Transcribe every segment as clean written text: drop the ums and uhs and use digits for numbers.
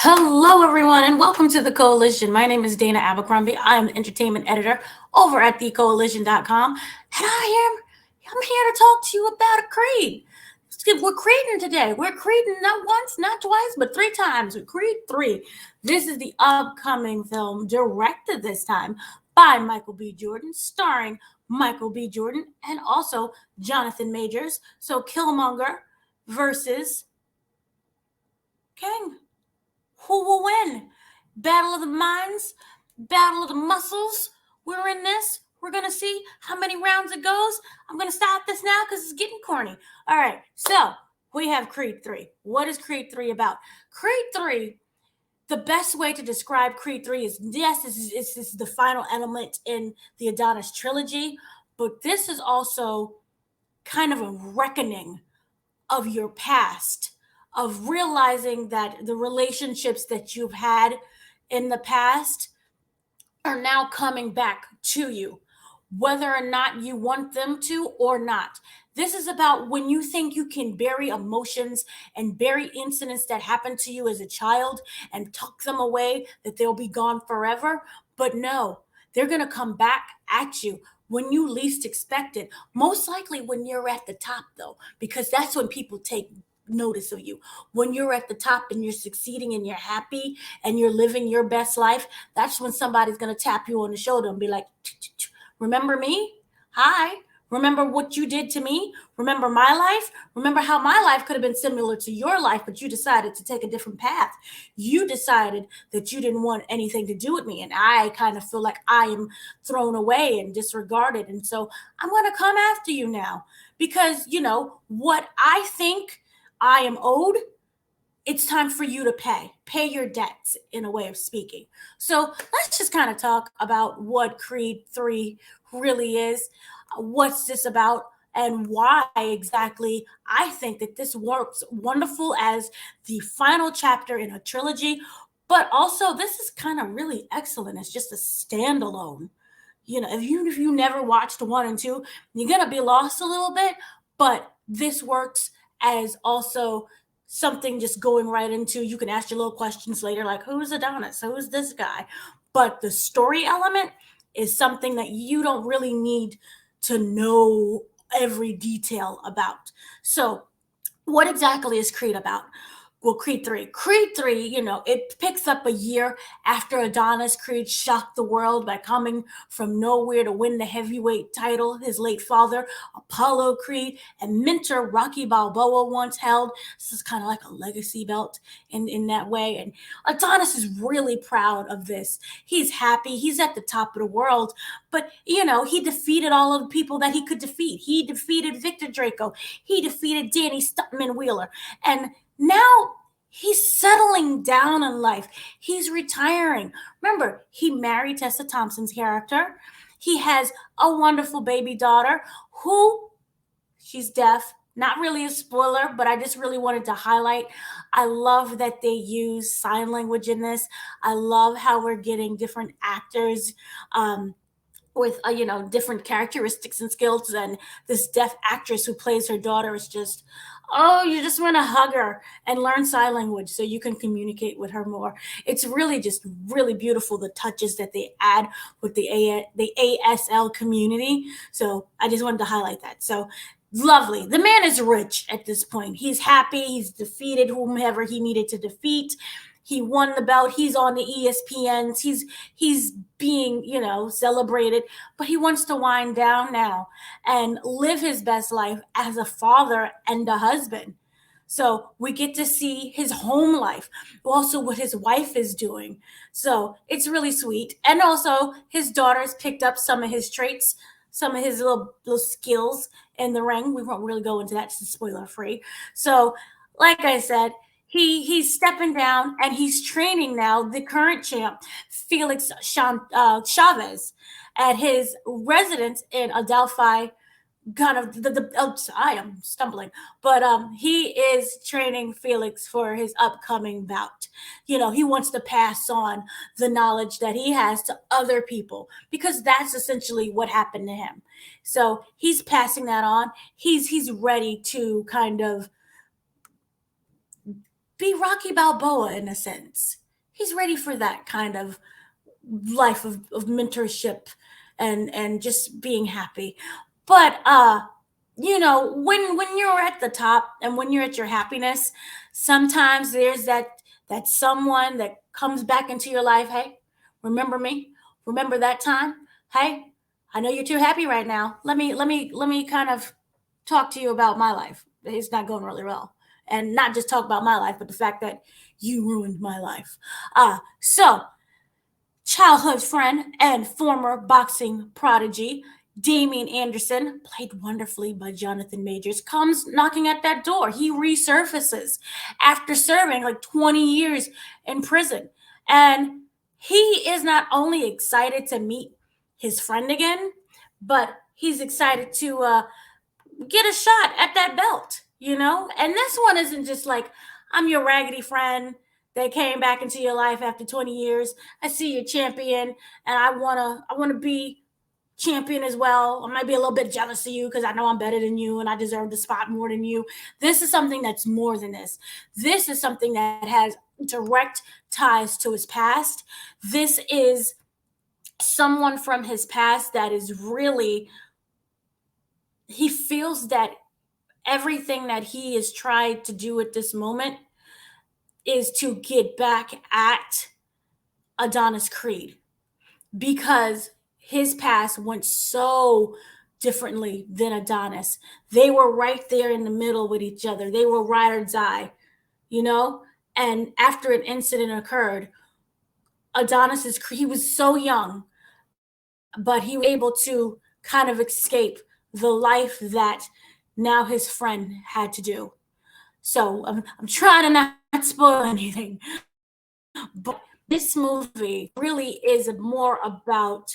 Hello, everyone, and welcome to the Coalition. My name is Dana Abercrombie. I am the entertainment editor over at thecoalition.com, and I'm here to talk to you about a creed. We're creeding today. We're creeding not once, not twice, but three times. We're Creed 3. This is the upcoming film, directed this time by Michael B. Jordan, starring Michael B. Jordan and also Jonathan Majors. So, Killmonger versus King. Who will win? Battle of the minds, battle of the muscles. We're in this. We're going to see how many rounds it goes. I'm going to stop this now because it's getting corny. All right, so we have Creed 3. What is Creed 3 about? Creed 3, the best way to describe Creed 3 is yes, this is the final element in the Adonis trilogy, but this is also kind of a reckoning of your past, of realizing that the relationships that you've had in the past are now coming back to you, whether or not you want them to or not. This is about when you think you can bury emotions and bury incidents that happened to you as a child and tuck them away, that they'll be gone forever. But no, they're going to come back at you when you least expect it. Most likely when you're at the top, though, because that's when people take notice of you. When you're at the top and you're succeeding and you're happy and you're living your best life, that's when somebody's going to tap you on the shoulder and be like, remember me? Hi. Remember what you did to me? Remember my life? Remember how my life could have been similar to your life, but you decided to take a different path. You decided that you didn't want anything to do with me. And I kind of feel like I am thrown away and disregarded. And so I'm going to come after you now because, what I think I am owed, it's time for you to pay your debts, in a way of speaking. So let's just kind of talk about what Creed 3 really is. What's this about, and why exactly I think that this works wonderful as the final chapter in a trilogy, but also this is kind of really excellent as just a standalone. If you never watched 1 and 2, you're gonna be lost a little bit, but this works as also something just going right into. You can ask your little questions later, like who's Adonis, who's this guy, but the story element is something that you don't really need to know every detail about. So what exactly is Creed about? Well, Creed 3. Creed 3, it picks up a year after Adonis. Creed shocked the world by coming from nowhere to win the heavyweight title his late father, Apollo Creed, and mentor Rocky Balboa once held. This is kind of like a legacy belt in that way. And Adonis is really proud of this. He's happy. He's at the top of the world. But, he defeated all of the people that he could defeat. He defeated Victor Draco. He defeated Danny Stuntman Wheeler. And now he's settling down in life. He's retiring. Remember, he married Tessa Thompson's character. He has a wonderful baby daughter who, she's deaf. Not really a spoiler, but I just really wanted to highlight. I love that they use sign language in this. I love how we're getting different actors with different characteristics and skills, and this deaf actress who plays her daughter is just, oh, you just want to hug her and learn sign language so you can communicate with her more. It's really just really beautiful, the touches that they add with the ASL community. So I just wanted to highlight that. So lovely. The man is rich at this point. He's happy. He's defeated whomever he needed to defeat. He won the belt. He's on the ESPNs. He's being, celebrated, but he wants to wind down now and live his best life as a father and a husband. So we get to see his home life, also what his wife is doing. So it's really sweet. And also his daughter's picked up some of his traits, some of his little skills in the ring. We won't really go into that, it's spoiler free. So, like I said, he's stepping down and he's training now the current champ, Felix Chavez, at his residence in Adelphi. Kind of I am stumbling, but he is training Felix for his upcoming bout. He wants to pass on the knowledge that he has to other people because that's essentially what happened to him. So he's passing that on. He's ready to kind of be Rocky Balboa in a sense. He's ready for that kind of life of mentorship and just being happy. But when you're at the top and when you're at your happiness, sometimes there's that someone that comes back into your life. Hey, remember me? Remember that time? Hey, I know you're too happy right now. Let me kind of talk to you about my life. It's not going really well. And not just talk about my life, but the fact that you ruined my life. So childhood friend and former boxing prodigy Damian Anderson, played wonderfully by Jonathan Majors, comes knocking at that door. He resurfaces after serving like 20 years in prison. And he is not only excited to meet his friend again, but he's excited to get a shot at that belt. And this one isn't just like, I'm your raggedy friend that came back into your life after 20 years. I see you're champion and I wanna be champion as well. I might be a little bit jealous of you because I know I'm better than you and I deserve the spot more than you. This is something that's more than this. This is something that has direct ties to his past. This is someone from his past that is really, he feels that everything that he has tried to do at this moment is to get back at Adonis Creed because his past went so differently than Adonis. They were right there in the middle with each other. They were ride or die, you know? And after an incident occurred, he was so young, but he was able to kind of escape the life that now his friend had to do. So I'm trying to not spoil anything, but this movie really is more about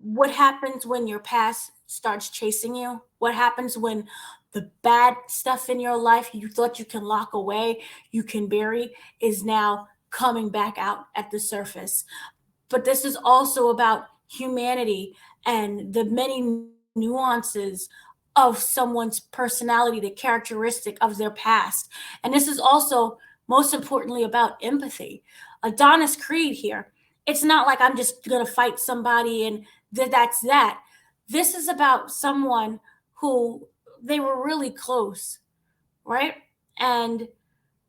what happens when your past starts chasing you, what happens when the bad stuff in your life you thought you can lock away, you can bury, is now coming back out at the surface. But this is also about humanity and the many nuances of someone's personality, the characteristic of their past. And this is also, most importantly, about empathy. Adonis Creed here, it's not like I'm just going to fight somebody and that's that. This is about someone who they were really close, right? And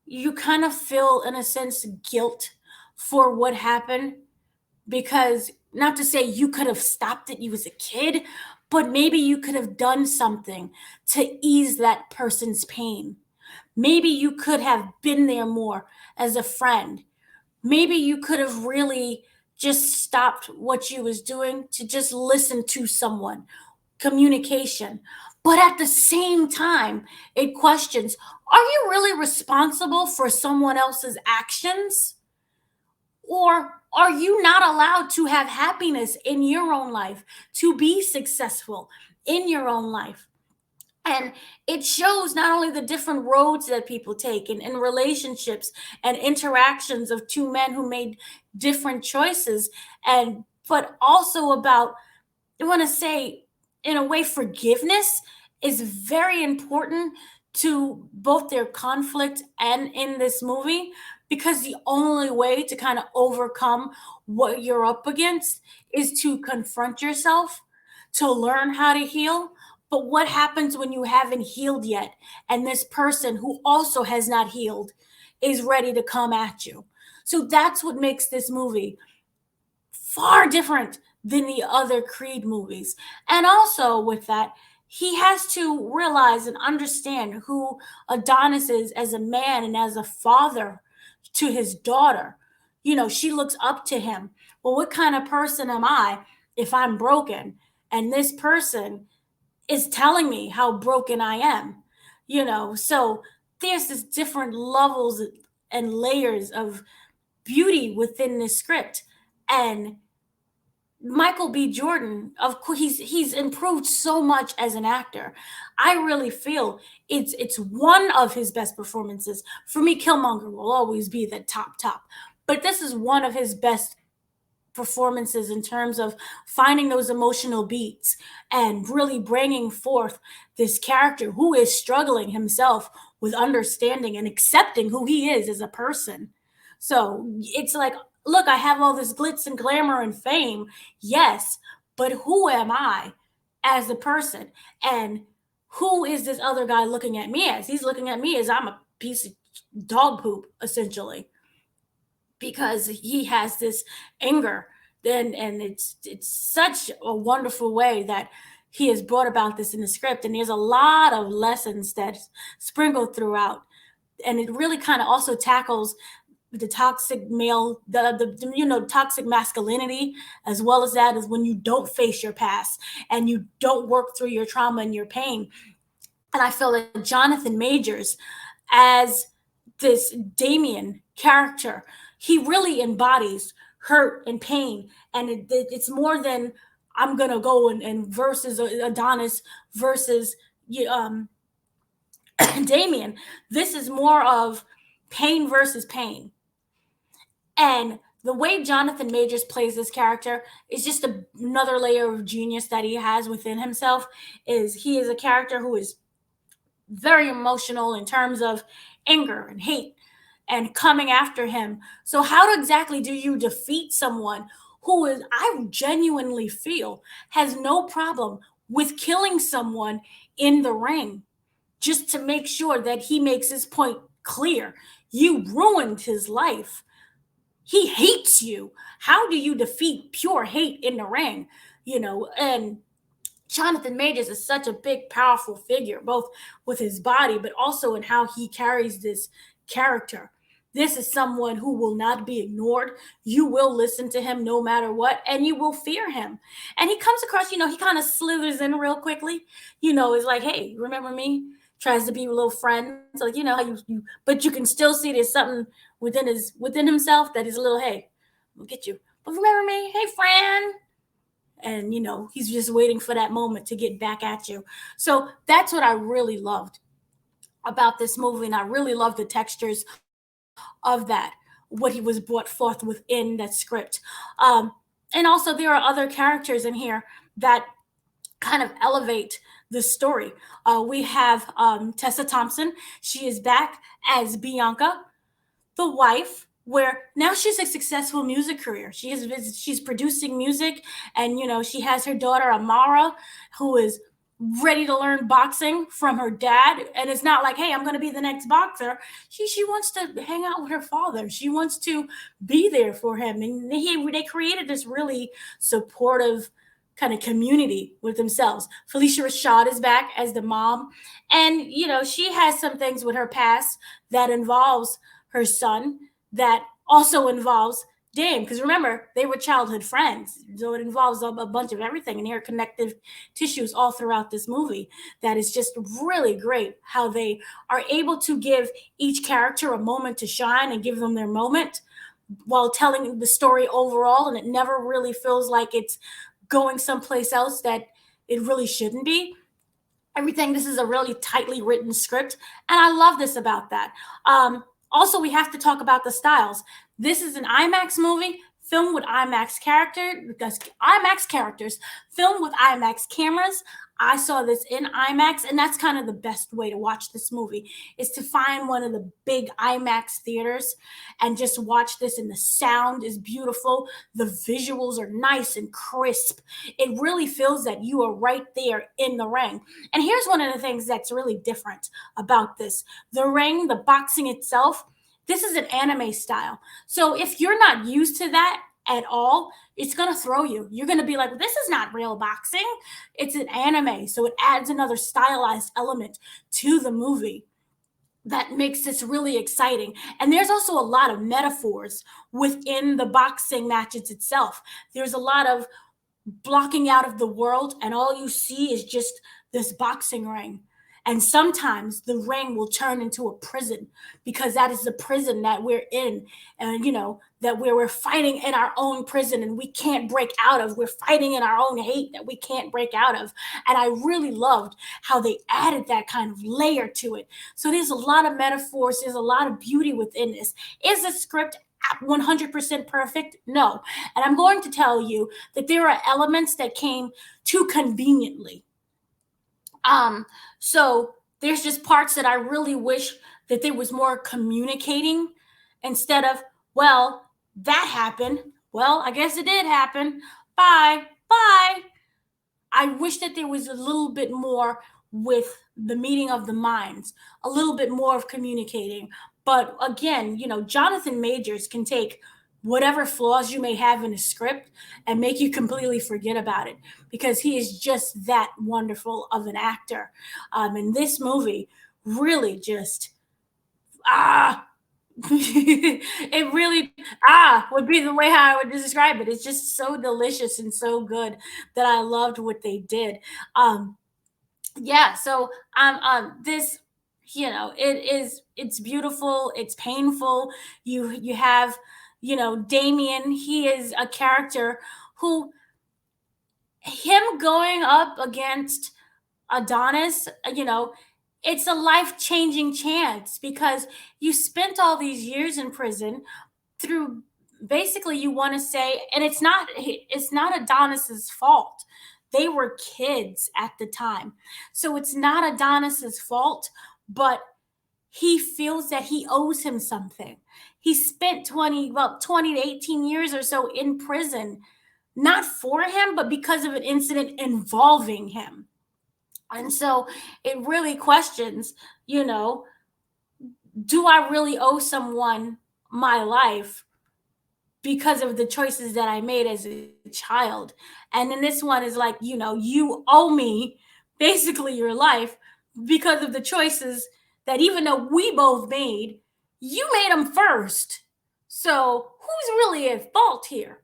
you kind of feel, in a sense, guilt for what happened because not to say you could have stopped it, you was a kid, but maybe you could have done something to ease that person's pain. Maybe you could have been there more as a friend. Maybe you could have really just stopped what you was doing to just listen to someone. Communication. But at the same time, it questions, are you really responsible for someone else's actions? Or are you not allowed to have happiness in your own life, to be successful in your own life? And it shows not only the different roads that people take in relationships and interactions of two men who made different choices, and but also about, I want to say, in a way, forgiveness is very important to both their conflict and in this movie because the only way to kind of overcome what you're up against is to confront yourself, to learn how to heal. But what happens when you haven't healed yet and this person who also has not healed is ready to come at you? So that's what makes this movie far different than the other Creed movies. And also with that, he has to realize and understand who Adonis is as a man and as a father to his daughter. She looks up to him. Well, what kind of person am I if I'm broken? And this person is telling me how broken I am. So there's this different levels and layers of beauty within this script. And Michael B. Jordan, of course, he's improved so much as an actor. I really feel it's one of his best performances. For me, Killmonger will always be the top, but this is one of his best performances in terms of finding those emotional beats and really bringing forth this character who is struggling himself with understanding and accepting who he is as a person. So it's like, look, I have all this glitz and glamour and fame, yes, but who am I as a person? And who is this other guy looking at me as? He's looking at me as I'm a piece of dog poop, essentially, because he has this anger. And it's such a wonderful way that he has brought about this in the script. And there's a lot of lessons that sprinkled throughout. And it really kind of also tackles the toxic male, the toxic masculinity, as well as that is when you don't face your past and you don't work through your trauma and your pain. And I feel like Jonathan Majors, as this Damian character, he really embodies hurt and pain. And it's more than I'm going to go and versus Adonis versus Damian. This is more of pain versus pain. And the way Jonathan Majors plays this character is just another layer of genius that he has within himself. Is he is a character who is very emotional in terms of anger and hate and coming after him. So how exactly do you defeat someone who is, I genuinely feel, has no problem with killing someone in the ring just to make sure that he makes his point clear? You ruined his life. He hates you. How do you defeat pure hate in the ring? And Jonathan Majors is such a big, powerful figure, both with his body, but also in how he carries this character. This is someone who will not be ignored. You will listen to him no matter what, and you will fear him. And he comes across, he kind of slithers in real quickly. It's like, hey, remember me? Tries to be a little friend. So, like, how but you can still see there's something within himself that is a little, hey, we'll get you. But remember me? Hey, friend. And he's just waiting for that moment to get back at you. So that's what I really loved about this movie, and I really love the textures of that, what he was brought forth within that script. And also there are other characters in here that kind of elevate the story. We have Tessa Thompson. She is back as Bianca, the wife, where now she's a successful music career. She's producing music, and she has her daughter Amara, who is ready to learn boxing from her dad. And it's not like, hey, I'm going to be the next boxer. She wants to hang out with her father. She wants to be there for him. And they created this really supportive kind of community with themselves. Felicia Rashad is back as the mom. And, she has some things with her past that involves her son, that also involves Dame, because remember, they were childhood friends. So it involves a bunch of everything, and there are connective tissues all throughout this movie that is just really great how they are able to give each character a moment to shine and give them their moment while telling the story overall, and it never really feels like it's going someplace else that it really shouldn't be. This is a really tightly written script, and I love this about that. Also, we have to talk about the styles. This is an IMAX movie, filmed with IMAX characters, filmed with IMAX cameras. I saw this in IMAX, and that's kind of the best way to watch this movie, is to find one of the big IMAX theaters and just watch this, and the sound is beautiful. The visuals are nice and crisp. It really feels that you are right there in the ring. And here's one of the things that's really different about this. The ring, the boxing itself, this is an anime style. So if you're not used to that at all, it's going to throw you. You're going to be like, this is not real boxing. It's an anime. So it adds another stylized element to the movie that makes this really exciting. And there's also a lot of metaphors within the boxing matches itself. There's a lot of blocking out of the world, and all you see is just this boxing ring. And sometimes the ring will turn into a prison, because that is the prison that we're in. And, that we're fighting in our own prison and we can't break out of. We're fighting in our own hate that we can't break out of. And I really loved how they added that kind of layer to it. So there's a lot of metaphors. There's a lot of beauty within this. Is the script 100% perfect? No. And I'm going to tell you that there are elements that came too conveniently. So there's just parts that I really wish that there was more communicating instead of, well, that happened. Well, I guess it did happen. Bye. Bye. I wish that there was a little bit more with the meeting of the minds, a little bit more of communicating. But again, Jonathan Majors can take whatever flaws you may have in a script and make you completely forget about it because he is just that wonderful of an actor. And this movie really just, ah, it really would be the way how I would describe it. It's just so delicious and so good that I loved what they did. Um, yeah, so this, it's beautiful, it's painful. You have, Damian. He is a character who, him going up against Adonis, it's a life changing chance because you spent all these years in prison through, basically, you want to say, and it's not Adonis's fault. They were kids at the time. So it's not Adonis's fault, but he feels that he owes him something. He spent 20 to 18 years or so in prison, not for him, but because of an incident involving him. And so it really questions, do I really owe someone my life because of the choices that I made as a child? And then this one is like, you owe me basically your life because of the choices that, even though we both made, you made them first. So who's really at fault here?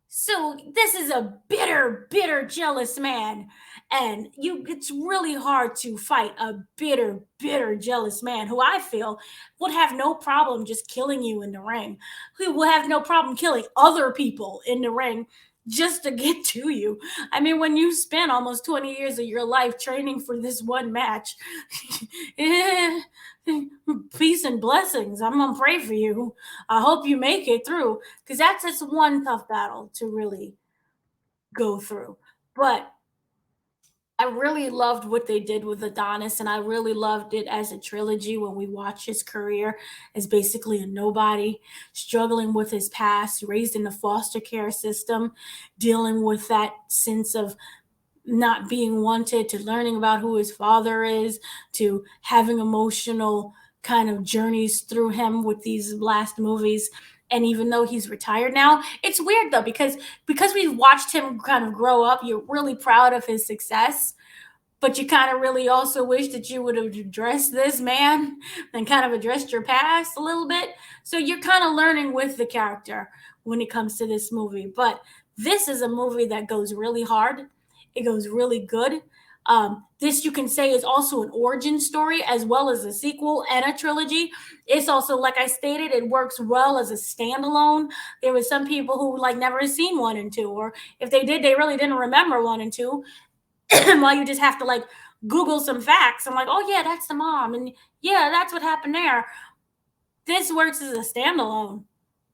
So this is a bitter, bitter, jealous man, and it's really hard to fight a bitter, bitter, jealous man who I feel would have no problem just killing you in the ring, who will have no problem killing other people in the ring just to get to you. I mean, when you spend almost 20 years of your life training for this one match, peace and blessings. I'm gonna pray for you. I hope you make it through because that's just one tough battle to really go through. But I really loved what they did with Adonis, and I really loved it as a trilogy when we watch his career as basically a nobody, struggling with his past, raised in the foster care system, dealing with that sense of not being wanted, to learning about who his father is, to having emotional kind of journeys through him with these last movies. And even though he's retired now, it's weird though because we've watched him kind of grow up. You're really proud of his success, but you kind of really also wish that you would have addressed this man and kind of addressed your past a little bit. So you're kind of learning with the character when it comes to this movie. But this is a movie that goes really hard. It goes really good. This, you can say, is also an origin story as well as a sequel and a trilogy. It's also, like I stated, it works well as a standalone. There were some people who like never seen one and two, or if they did, they really didn't remember one and two. While you just have to like Google some facts. I'm like, oh yeah, that's the mom, and yeah, that's what happened there. This works as a standalone,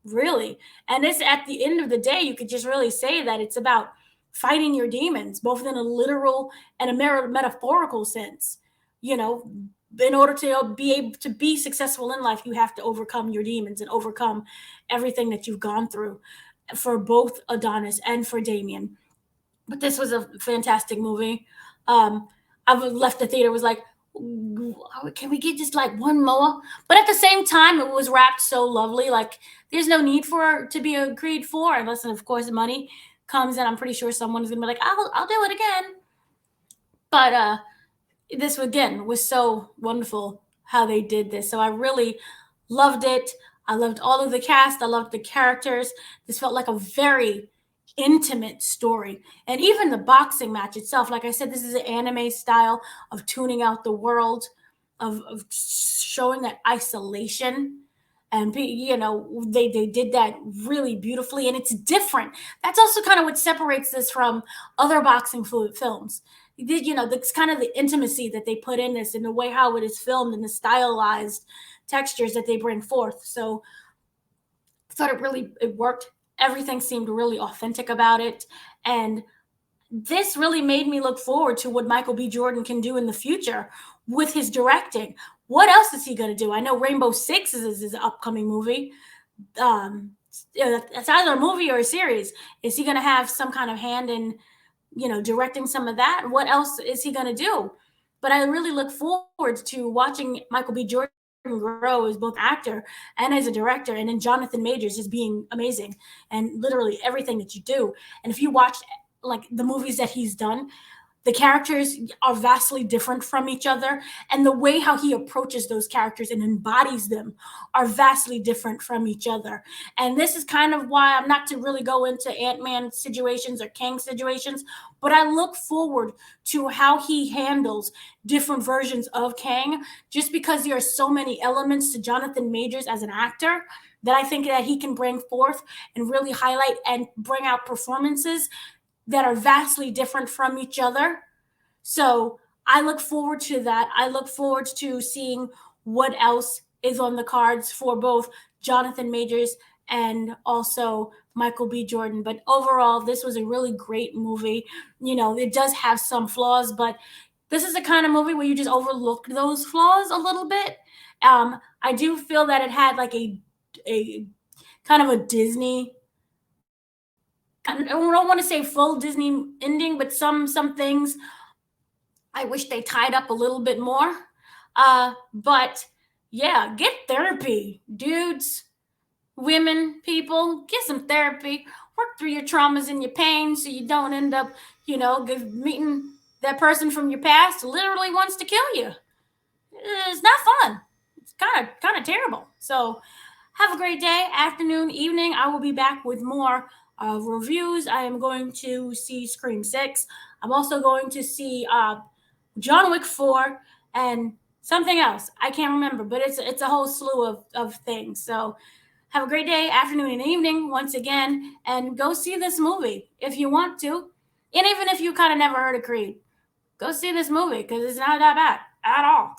really. And this, at the end of the day, you could just really say that it's about fighting your demons, both in a literal and a metaphorical sense. You know, in order to be able to be successful in life, you have to overcome your demons and overcome everything that you've gone through, for both Adonis and for Damian. But this was a fantastic movie. I left the theater, was like, can we get just like one more? But at the same time, it was wrapped so lovely. Like, there's no need for it to be agreed for, unless, of course, money comes in. I'm pretty sure someone is gonna be like, I'll do it again. But this again was so wonderful how they did this. So I really loved it. I loved all of the cast. I loved the characters. This felt like a very intimate story. And even the boxing match itself, like I said, this is an anime style of tuning out the world, of showing that isolation. And they did that really beautifully, and it's different. That's also kind of what separates this from other boxing films. That's kind of the intimacy that they put in this, and the way how it is filmed, and the stylized textures that they bring forth. So thought it worked. Everything seemed really authentic about it. And this really made me look forward to what Michael B. Jordan can do in the future with his directing. What else is he going to do? I know Rainbow Six is his upcoming movie. It's either a movie or a series. Is he going to have some kind of hand in, directing some of that? What else is he going to do? But I really look forward to watching Michael B. Jordan grow as both actor and as a director, and then Jonathan Majors just being amazing and literally everything that you do. And if you watch like the movies that he's done, the characters are vastly different from each other, and the way how he approaches those characters and embodies them are vastly different from each other. And this is kind of why I'm not to really go into Ant-Man situations or Kang situations, but I look forward to how he handles different versions of Kang, just because there are so many elements to Jonathan Majors as an actor that I think that he can bring forth and really highlight and bring out performances that are vastly different from each other. So I look forward to that. I look forward to seeing what else is on the cards for both Jonathan Majors and also Michael B. Jordan. But overall, this was a really great movie. It does have some flaws, but this is the kind of movie where you just overlook those flaws a little bit. I do feel that it had like a kind of a Disney, I don't want to say full Disney ending, but some things I wish they tied up a little bit more. But yeah, get therapy, dudes, women, people, get some therapy. Work through your traumas and your pain so you don't end up, meeting that person from your past who literally wants to kill you. It's not fun. It's kind of terrible. So have a great day, afternoon, evening. I will be back with more reviews. I am going to see Scream 6. I'm also going to see John Wick 4 and something else. I can't remember, but it's a whole slew of things. So have a great day, afternoon, and evening once again, and go see this movie if you want to. And even if you kind of never heard of Creed, go see this movie because it's not that bad at all.